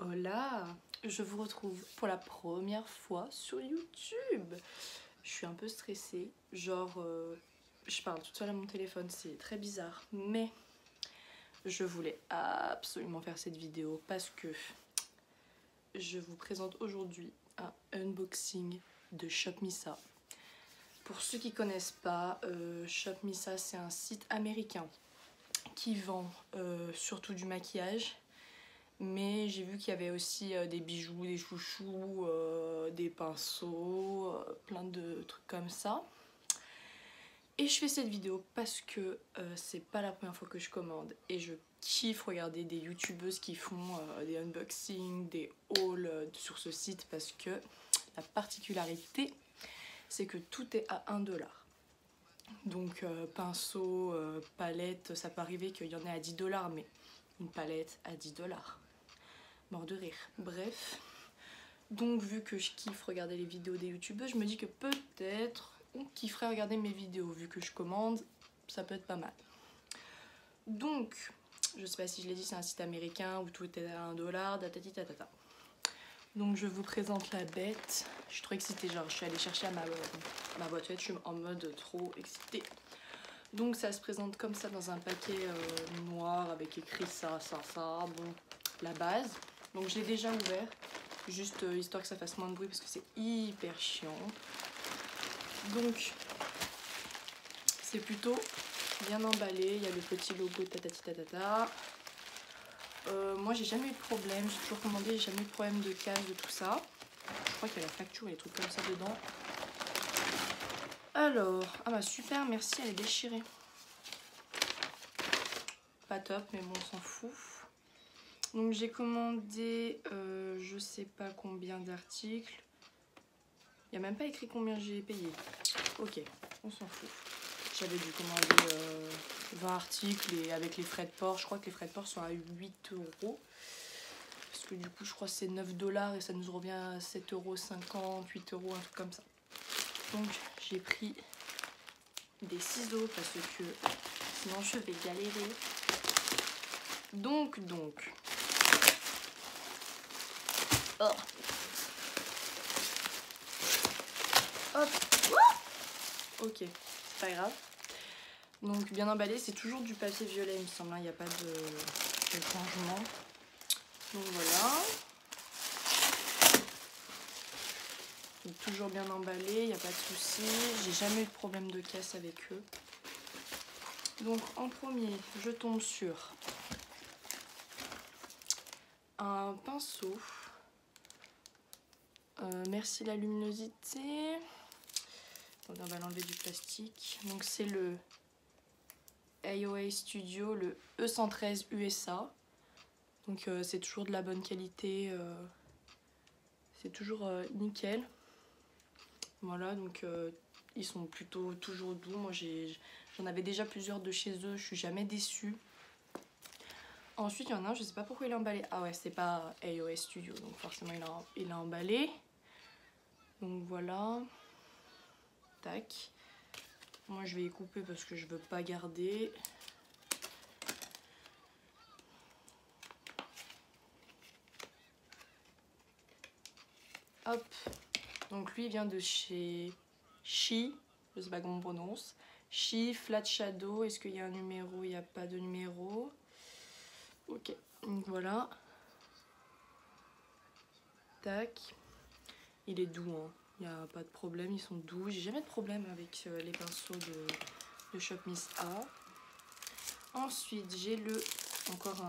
Hola, je vous retrouve pour la première fois sur YouTube. Je suis un peu stressée, genre je parle toute seule à mon téléphone, c'est très bizarre, mais je voulais absolument faire cette vidéo parce que je vous présente aujourd'hui un unboxing de ShopMissa. Pour ceux qui connaissent pas, ShopMissa c'est un site américain qui vend surtout du maquillage. Mais j'ai vu qu'il y avait aussi des bijoux, des chouchous, des pinceaux, plein de trucs comme ça. Et je fais cette vidéo parce que c'est pas la première fois que je commande. Et je kiffe regarder des youtubeuses qui font des unboxings, des hauls sur ce site. Parce que la particularité, c'est que tout est à 1 $. Donc pinceau, palette, ça peut arriver qu'il y en ait à 10 $, mais une palette à 10 $. Mort de rire. Bref, donc vu que je kiffe regarder les vidéos des youtubeurs, je me dis que peut-être on kifferait regarder mes vidéos. Vu que je commande, ça peut être pas mal. Donc, je sais pas si je l'ai dit, c'est un site américain où tout est à 1 $, tatati tatata. Donc je vous présente la bête. Je suis trop excitée, genre je suis allée chercher ma boîte aux lettres, je suis en mode trop excitée. Donc ça se présente comme ça dans un paquet noir avec écrit ça, bon, la base. Donc j'ai déjà ouvert, juste histoire que ça fasse moins de bruit parce que c'est hyper chiant. Donc c'est plutôt bien emballé, il y a le petit logo tatati tatata. Moi j'ai jamais eu de problème, j'ai toujours commandé, j'ai jamais eu de problème de casse, de tout ça. Je crois qu'il y a la facture et des trucs comme ça dedans. Alors, ah bah super, merci, elle est déchirée. Pas top, mais bon, on s'en fout. Donc j'ai commandé je sais pas combien d'articles. Il n'y a même pas écrit combien j'ai payé. Ok, on s'en fout. J'avais dû commander 20 articles et avec les frais de port, je crois que les frais de port sont à 8 €. Parce que du coup je crois que c'est 9 $ et ça nous revient à 7,50 €, 8 €, un truc comme ça. Donc j'ai pris des ciseaux parce que sinon je vais galérer. Donc. Oh. Hop. Ok, c'est pas grave. Donc bien emballé, c'est toujours du papier violet il me semble, il n'y a pas de changement. Donc voilà. Donc, toujours bien emballé, il n'y a pas de souci. J'ai jamais eu de problème de casse avec eux. Donc en premier, je tombe sur un pinceau. Merci la luminosité. On va l'enlever du plastique. Donc c'est le AOA Studio, le E113 USA. Donc c'est toujours de la bonne qualité. C'est toujours nickel. Voilà, donc ils sont plutôt toujours doux. Moi j'en avais déjà plusieurs de chez eux, je suis jamais déçue. Ensuite il y en a un, je sais pas pourquoi il est emballé. Ah ouais, c'est pas AOA Studio, donc forcément il est emballé. Donc voilà. Tac. Moi je vais y couper parce que je veux pas garder. Hop. Donc lui il vient de chez She, je sais pas comment on prononce. She Flat Shadow. Est-ce qu'il y a un numéro? Il n'y a pas de numéro. Ok, donc voilà. Tac. Il est doux, hein. Il n'y a pas de problème, ils sont doux. J'ai jamais de problème avec les pinceaux de ShopMissa. Ensuite, j'ai encore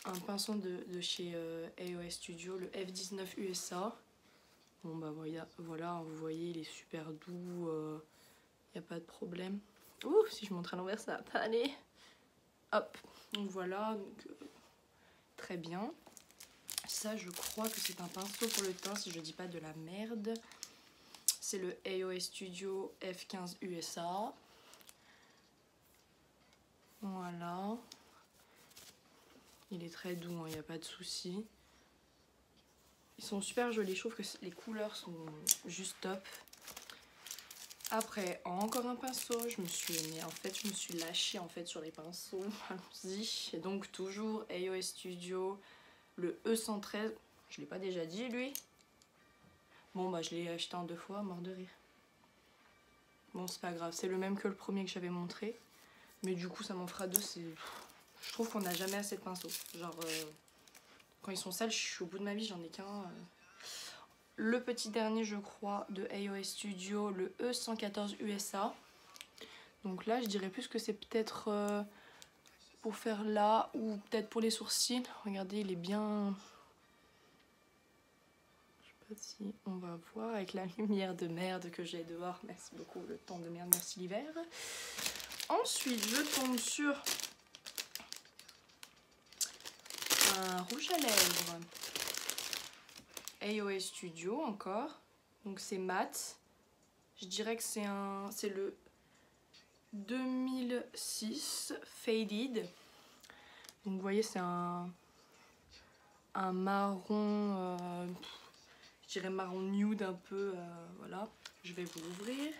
un pinceau de chez AOA Studio, le F19 USA. Bon bah voilà, vous voyez, il est super doux. Il n'y a pas de problème. Ouh, si je montre à l'envers, ça va pas aller. Hop, donc voilà, donc, très bien. Ça, je crois que c'est un pinceau pour le teint, si je dis pas de la merde. C'est le AOA Studio F15 USA. Voilà. Il est très doux, il n'y a pas de souci. Ils sont super jolis, je trouve que les couleurs sont juste top. Après, encore un pinceau, je me suis lâchée en fait sur les pinceaux. Allons-y. Et donc toujours AOA Studio Le E113, je l'ai pas déjà dit lui. Bon bah je l'ai acheté en 2 fois, mort de rire. Bon c'est pas grave, c'est le même que le premier que j'avais montré. Mais du coup ça m'en fera 2, c'est... Je trouve qu'on n'a jamais assez de pinceaux. Genre quand ils sont sales, je suis au bout de ma vie, j'en ai qu'un. Le petit dernier je crois de AOS Studio, le E114 USA. Donc là je dirais plus que c'est peut-être pour faire là ou peut-être pour les sourcils. Regardez il est bien... Si on va voir avec la lumière de merde que j'ai dehors, merci beaucoup, le temps de merde, merci l'hiver. Ensuite je tombe sur un rouge à lèvres AOS Studio encore, donc c'est mat, je dirais que c'est le 2006 Faded, donc vous voyez c'est un marron, je dirais marron nude un peu, voilà. Je vais vous l'ouvrir.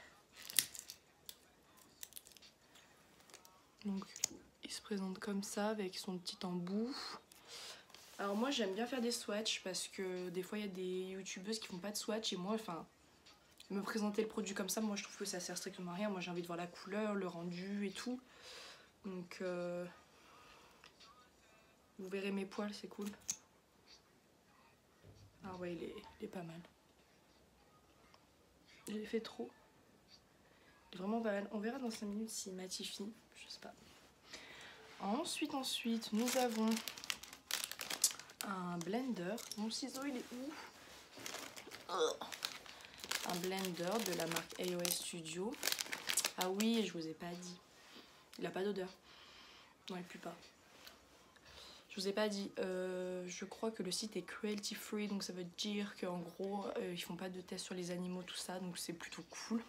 Donc il se présente comme ça avec son petit embout. Alors moi j'aime bien faire des swatchs parce que des fois il y a des youtubeuses qui font pas de swatch et moi enfin me présenter le produit comme ça, moi je trouve que ça sert strictement à rien. Moi j'ai envie de voir la couleur, le rendu et tout. Donc vous verrez mes poils, c'est cool. Ah ouais il est pas mal. Je l'ai fait trop. Il est vraiment pas mal. On verra dans 5 minutes s'il matifie, je sais pas. Ensuite nous avons un blender. Mon ciseau il est où? Un blender de la marque AOS Studio. Ah oui, je vous ai pas dit. Il a pas d'odeur. Non, il pue pas. Je vous ai pas dit. Je crois que le site est cruelty free, donc ça veut dire qu'en gros, ils font pas de tests sur les animaux, tout ça, donc c'est plutôt cool.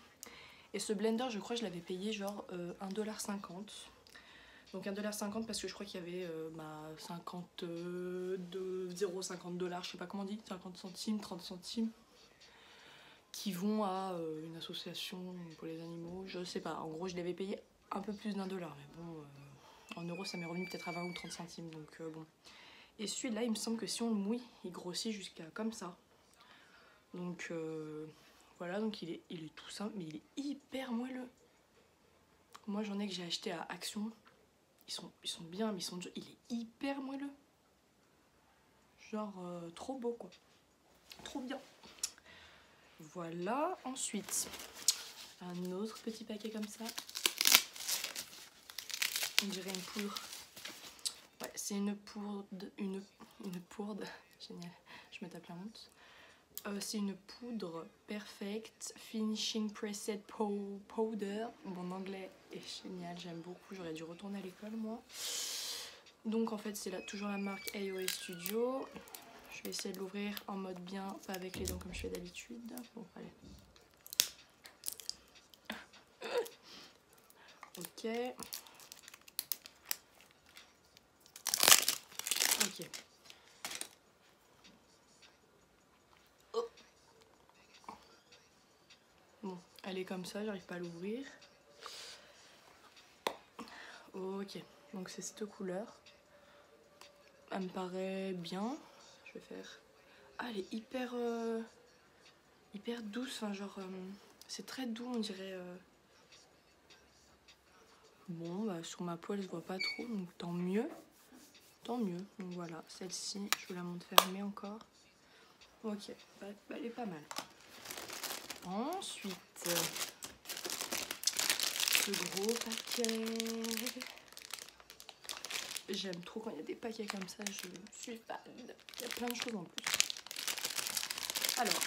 Et ce blender, je crois que je l'avais payé genre 1,50 $. Donc 1,50 $ parce que je crois qu'il y avait 50 de 0,50 $, je sais pas comment on dit, 50 centimes, 30 centimes, qui vont à une association pour les animaux, je sais pas. En gros, je l'avais payé un peu plus d'1 $, mais bon, en euros, ça m'est revenu peut-être à 20 ou 30 centimes, donc bon. Et celui-là, il me semble que si on le mouille, il grossit jusqu'à comme ça. Donc voilà, donc il est tout simple, mais il est hyper moelleux. Moi, j'en ai que j'ai acheté à Action. Ils sont bien, mais il est hyper moelleux. Genre trop beau quoi. Trop bien. Voilà. Ensuite, un autre petit paquet comme ça. On dirait une poudre. Ouais, c'est une poudre. Une poudre. Génial. Je me tape la honte. C'est une poudre Perfect Finishing Preset Powder. Mon anglais est génial, j'aime beaucoup. J'aurais dû retourner à l'école moi. Donc en fait c'est toujours la marque AOS Studio. Je vais essayer de l'ouvrir en mode bien, pas avec les dents comme je fais d'habitude. Bon allez. Ok. Ok. Oh. Bon, elle est comme ça, j'arrive pas à l'ouvrir. Ok, donc c'est cette couleur. Elle me paraît bien. Je vais faire... Ah, elle est hyper douce, enfin genre... c'est très doux, on dirait... Bon, bah, sur ma peau, elle se voit pas trop, donc tant mieux. Tant mieux. Donc voilà, celle-ci, je vous la montre fermée encore. Ok, bah, elle est pas mal. Ensuite, ce gros paquet. J'aime trop quand il y a des paquets comme ça, je suis fan. Il y a plein de choses en plus. Alors,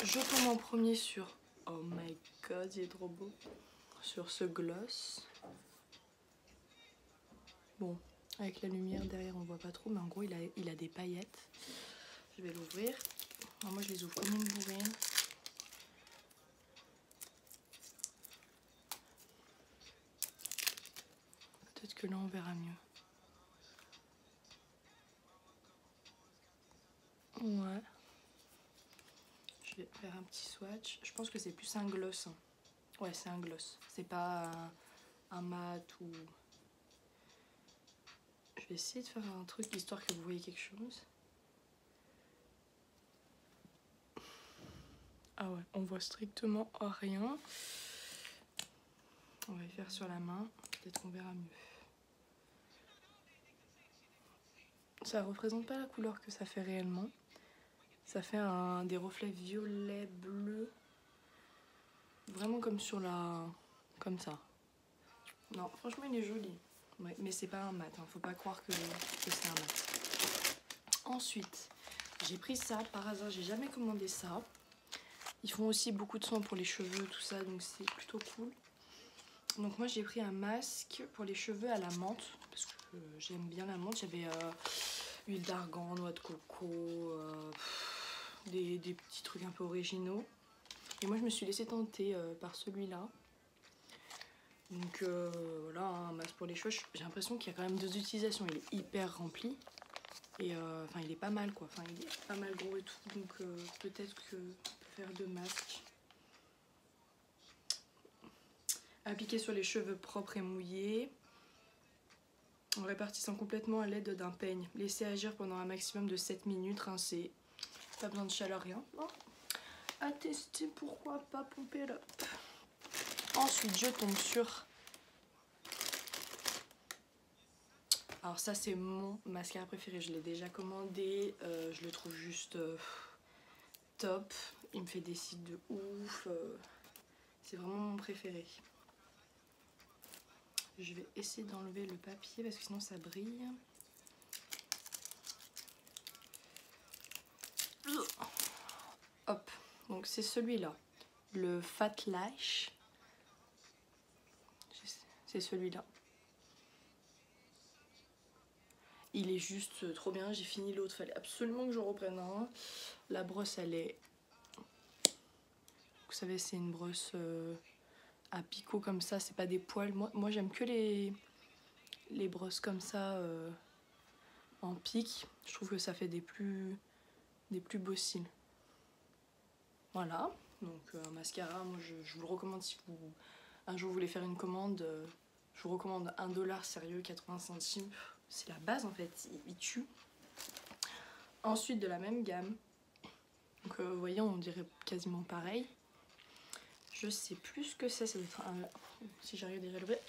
je tombe en premier sur... Oh my god, il est trop beau. Sur ce gloss. Bon, avec la lumière derrière, on voit pas trop, mais en gros, il a des paillettes. Je vais l'ouvrir. Moi, je les ouvre comme une bourrine. Peut-être que là, on verra mieux. Ouais. Je vais faire un petit swatch. Je pense que c'est plus un gloss. Hein. Ouais, c'est un gloss. C'est pas un mat ou... Je vais vais essayer de faire un truc histoire que vous voyez quelque chose. Ah ouais, on voit strictement rien. On va le faire sur la main, peut-être qu'on verra mieux. Ça représente pas la couleur que ça fait réellement. Ça fait des reflets violets, bleus. Vraiment comme sur la... comme ça. Non, franchement il est joli. Ouais, mais c'est pas un mat, hein. Faut pas croire que c'est un mat. Ensuite, j'ai pris ça par hasard, j'ai jamais commandé ça. Ils font aussi beaucoup de soins pour les cheveux, tout ça, donc c'est plutôt cool. Donc moi j'ai pris un masque pour les cheveux à la menthe, parce que j'aime bien la menthe. J'avais huile d'argan, noix de coco, des petits trucs un peu originaux. Et moi je me suis laissée tenter par celui-là. Donc voilà, un masque pour les cheveux. J'ai l'impression qu'il y a quand même 2 utilisations. Il est hyper rempli. Et enfin il est pas mal quoi. Enfin il est pas mal gros et tout. Donc peut-être que faire 2 masques. Appliquer sur les cheveux propres et mouillés. En répartissant complètement à l'aide d'un peigne. Laisser agir pendant un maximum de 7 minutes. Rincer. Pas besoin de chaleur, rien. Non. À tester, pourquoi pas pomper là. Ensuite, je tombe sur... Alors ça, c'est mon mascara préféré. Je l'ai déjà commandé. Je le trouve juste top. Il me fait des cils de ouf. C'est vraiment mon préféré. Je vais essayer d'enlever le papier parce que sinon ça brille. Hop, donc c'est celui-là. Le Fat Lash. C'est celui-là. Il est juste trop bien. J'ai fini l'autre. Fallait absolument que je reprenne un. La brosse, elle est... Vous savez, c'est une brosse à picot comme ça. C'est pas des poils. Moi j'aime que les brosses comme ça en pic. Je trouve que ça fait des plus beaux cils. Voilà. Donc un mascara, moi je vous le recommande si vous un jour vous voulez faire une commande. Je vous recommande 1 $, sérieux, 80 centimes. C'est la base en fait, il tue. Ensuite de la même gamme. Donc vous voyez, on dirait quasiment pareil. Je sais plus ce que c'est, ça doit être un... Si j'arrive déjà à l'ouvrir.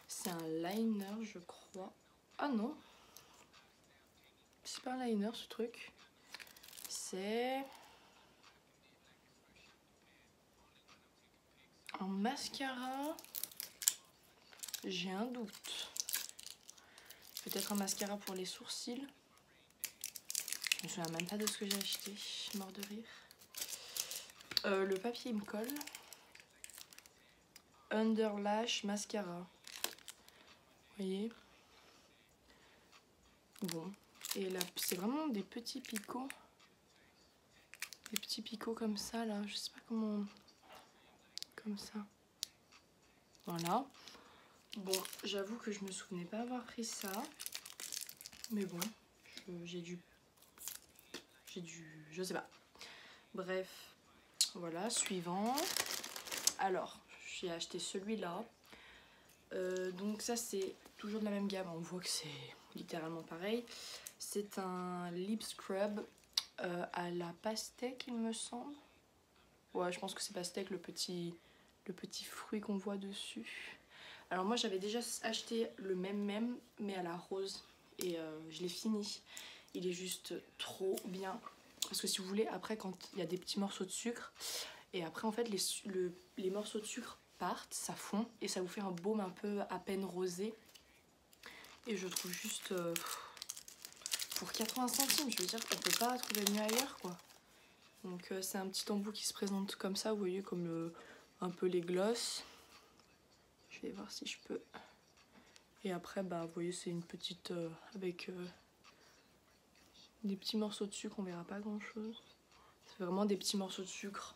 C'est un liner je crois. Ah non. C'est pas un liner ce truc. C'est... un mascara. J'ai un doute. Peut-être un mascara pour les sourcils. Je me souviens même pas de ce que j'ai acheté. Je suis mort de rire. Le papier il me colle. Underlash mascara. Vous voyez? Bon. Et là, c'est vraiment des petits picots. Des petits picots comme ça là. Je sais pas comment... Comme ça. Voilà. Bon, j'avoue que je me souvenais pas avoir pris ça. Mais bon, j'ai dû... Je sais pas. Bref. Voilà, suivant. Alors, j'ai acheté celui-là. Donc ça, c'est toujours de la même gamme. On voit que c'est littéralement pareil. C'est un lip scrub à la pastèque, il me semble. Ouais, je pense que c'est pastèque, le petit fruit qu'on voit dessus. Alors moi, j'avais déjà acheté le même, mais à la rose. Et je l'ai fini. Il est juste trop bien. Parce que si vous voulez, après, quand il y a des petits morceaux de sucre, et après, en fait, les morceaux de sucre partent, ça fond, et ça vous fait un baume un peu à peine rosé. Et je trouve juste... pour 80 centimes, je veux dire, on peut pas trouver mieux ailleurs, quoi. Donc c'est un petit embout qui se présente comme ça, vous voyez, comme un peu les glosses. Je vais voir si je peux... Et après, bah, vous voyez, c'est une petite... avec des petits morceaux de sucre, on verra pas grand chose. C'est vraiment des petits morceaux de sucre.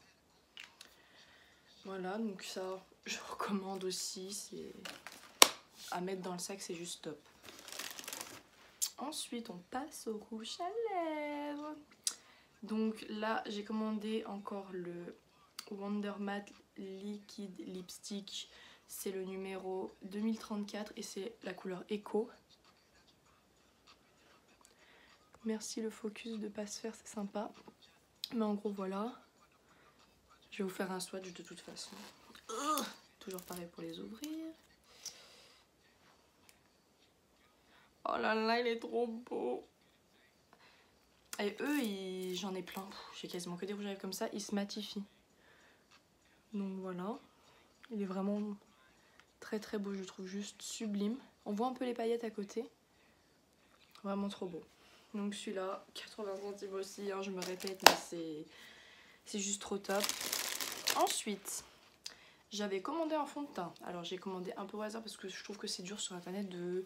Voilà, donc ça, je recommande aussi. C'est à mettre dans le sac, c'est juste top. Ensuite, on passe au rouge à lèvres. Donc là, j'ai commandé encore le Wonder Matte Liquid Lipstick. C'est le numéro 2034 et c'est la couleur Echo. Merci le focus de pas se faire, c'est sympa. Mais en gros voilà. Je vais vous faire un swatch de toute façon. Toujours pareil pour les ouvrir. Oh là là, il est trop beau. Et eux, j'en ai plein. J'ai quasiment que des rouges à lèvres comme ça. Ils se matifient. Donc voilà. Il est vraiment très très beau, je trouve juste sublime. On voit un peu les paillettes à côté. Vraiment trop beau. Donc celui-là, 80 centimes aussi, hein, je me répète, mais c'est juste trop top. Ensuite, j'avais commandé un fond de teint. Alors j'ai commandé un peu au hasard parce que je trouve que c'est dur sur internet de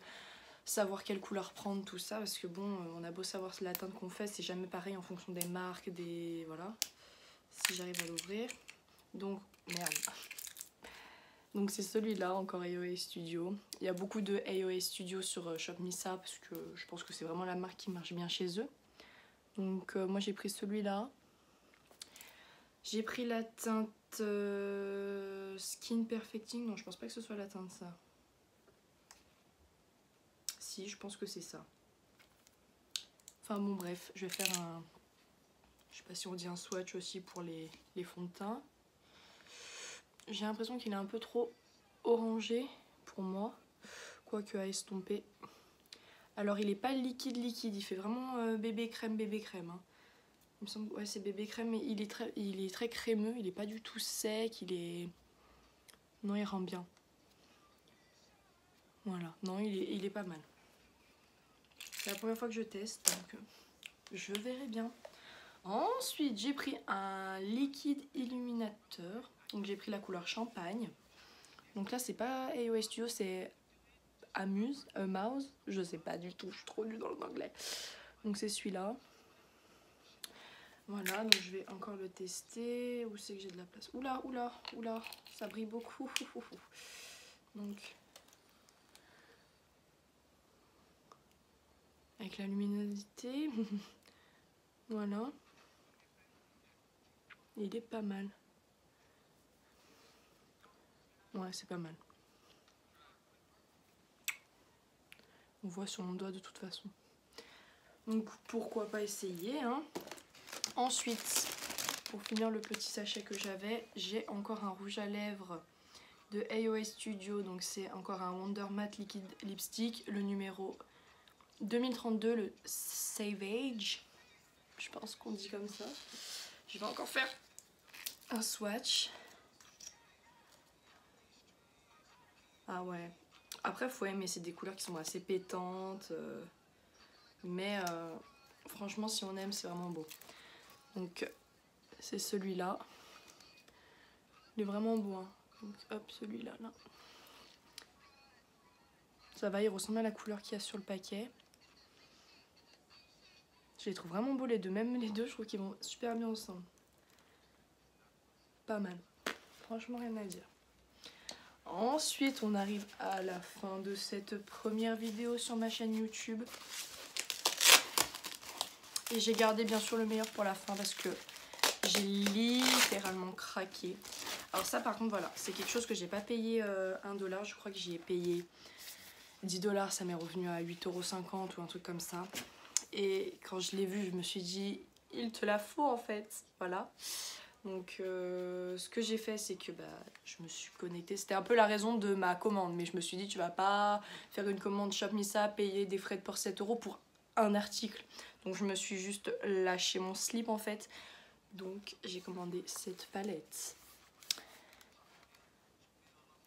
savoir quelle couleur prendre, tout ça. Parce que bon, on a beau savoir la teinte qu'on fait, c'est jamais pareil en fonction des marques, des... Voilà. Si j'arrive à l'ouvrir. Donc, merde. Donc c'est celui-là, encore AOA Studio. Il y a beaucoup de AOA Studio sur Shop Missa parce que je pense que c'est vraiment la marque qui marche bien chez eux. Donc moi j'ai pris celui-là. J'ai pris la teinte Skin Perfecting. Non, je pense pas que ce soit la teinte ça. Si, je pense que c'est ça. Enfin bon bref, je vais faire un... Je sais pas si on dit un swatch aussi pour les fonds de teint. J'ai l'impression qu'il est un peu trop orangé pour moi. Quoique à estomper. Alors il est pas liquide il fait vraiment bébé crème hein. Il me semble ouais c'est bébé crème mais il est très crémeux, il est pas du tout sec, non il rend bien. Voilà, non il est pas mal. C'est la première fois que je teste donc je verrai bien. Ensuite j'ai pris un liquide illuminateur, donc j'ai pris la couleur champagne. Donc là c'est pas AOA Studio, c'est Mouse, je sais pas du tout, je suis trop nulle dans l'anglais. Donc c'est celui-là. Voilà, donc je vais encore le tester. Où c'est que j'ai de la place? Oula, oula, oula, ça brille beaucoup. Donc, avec la luminosité, voilà. Il est pas mal. Ouais, c'est pas mal. On voit sur mon doigt de toute façon. Donc, pourquoi pas essayer, hein. Ensuite, pour finir le petit sachet que j'avais, j'ai encore un rouge à lèvres de AOA Studio. Donc, c'est encore un Wonder Matte Liquid Lipstick, le numéro 2032, le Savage. Je pense qu'on dit comme ça. Je vais encore faire un swatch. Ah ouais. Après, faut aimer, c'est des couleurs qui sont assez pétantes. Mais franchement, si on aime, c'est vraiment beau. Donc, c'est celui-là. Il est vraiment beau. Hein. Donc, hop, celui-là. Là. Ça va, il ressemble à la couleur qu'il y a sur le paquet. Je les trouve vraiment beaux les deux. Même les deux, je trouve qu'ils vont super bien ensemble. Pas mal. Franchement, rien à dire. Ensuite, on arrive à la fin de cette première vidéo sur ma chaîne YouTube. Et j'ai gardé bien sûr le meilleur pour la fin parce que j'ai littéralement craqué. Alors ça par contre voilà, c'est quelque chose que j'ai pas payé 1$. Je crois que j'y ai payé 10$, ça m'est revenu à 8,50 € ou un truc comme ça. Et quand je l'ai vu, je me suis dit, il te la faut en fait. Voilà. Donc ce que j'ai fait, c'est que je me suis connectée. C'était un peu la raison de ma commande. Mais je me suis dit, tu vas pas faire une commande Shop Missa, payer des frais de port 7 € pour un article. Donc je me suis juste lâché mon slip en fait. Donc j'ai commandé cette palette.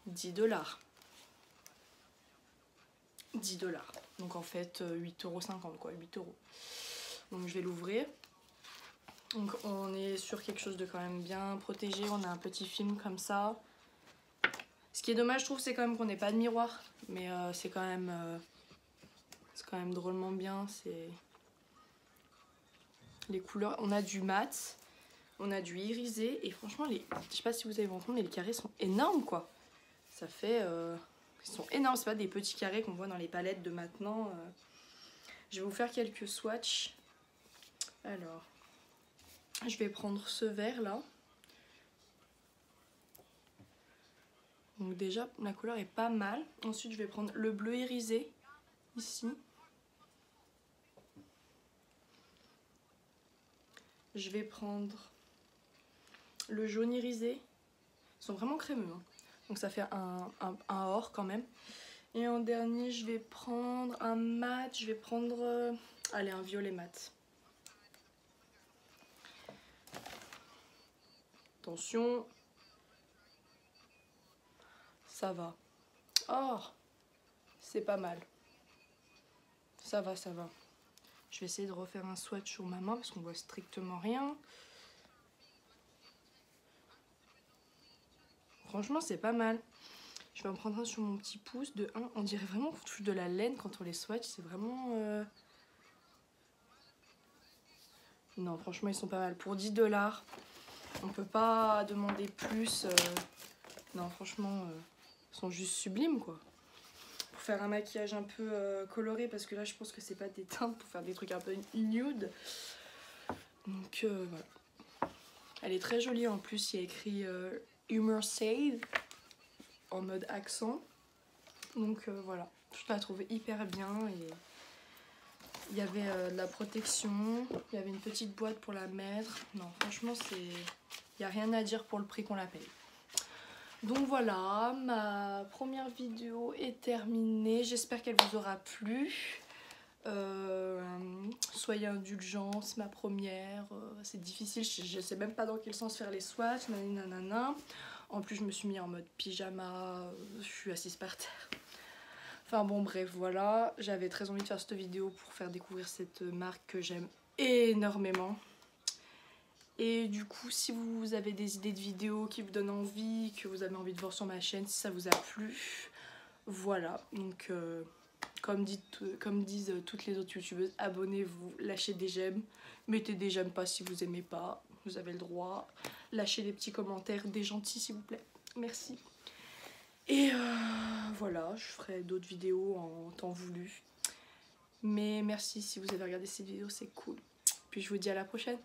10$. 10$. Donc en fait 8,50 € quoi, 8 €. Donc je vais l'ouvrir. Donc on est sur quelque chose de quand même bien protégé. On a un petit film comme ça. Ce qui est dommage je trouve c'est quand même qu'on n'ait pas de miroir. Mais c'est quand même drôlement bien. C'est les couleurs. On a du mat. On a du irisé. Et franchement je sais pas si vous avez entendu mais les carrés sont énormes quoi. Ça fait... ils sont énormes. C'est pas des petits carrés qu'on voit dans les palettes de maintenant. Je vais vous faire quelques swatchs. Alors... Je vais prendre ce vert là. Donc déjà la couleur est pas mal. Ensuite je vais prendre le bleu irisé ici. je vais prendre le jaune irisé. Ils sont vraiment crémeux, hein. Donc ça fait un or quand même. Et en dernier, je vais prendre un mat. Je vais prendre, allez, un violet mat. Attention. Ça va. Oh, c'est pas mal. Ça va, ça va. Je vais essayer de refaire un swatch sur ma main parce qu'on voit strictement rien. Franchement, c'est pas mal. Je vais en prendre un sur mon petit pouce de 1. On dirait vraiment qu'on touche de la laine quand on les swatch. C'est vraiment... Non, franchement, ils sont pas mal. Pour 10 $, on peut pas demander plus. Non, franchement, ils sont juste sublimes, quoi. Pour faire un maquillage un peu coloré, parce que là, je pense que c'est pas des teintes, pour faire des trucs un peu nude. Donc, voilà. Elle est très jolie, en plus, il y a écrit Humor Save, en mode accent. Donc, voilà. Je la trouve hyper bien et... Il y avait de la protection, il y avait une petite boîte pour la mettre. Non, franchement, il n'y a rien à dire pour le prix qu'on la paye. Donc voilà, ma première vidéo est terminée. J'espère qu'elle vous aura plu. Soyez indulgents, c'est ma première. C'est difficile, je ne sais même pas dans quel sens faire les swatchs. Nanana. En plus, je me suis mis en mode pyjama. Je suis assise par terre. Enfin bon, bref, voilà, j'avais très envie de faire cette vidéo pour faire découvrir cette marque que j'aime énormément. Et du coup, si vous avez des idées de vidéos qui vous donnent envie, que vous avez envie de voir sur ma chaîne, si ça vous a plu, voilà. Donc, comme disent toutes les autres youtubeuses, abonnez-vous, lâchez des j'aime, mettez des j'aime pas si vous aimez pas, vous avez le droit. Lâchez des petits commentaires, des gentils s'il vous plaît, merci. Et voilà, je ferai d'autres vidéos en temps voulu. Mais merci si vous avez regardé cette vidéo, c'est cool. Puis je vous dis à la prochaine.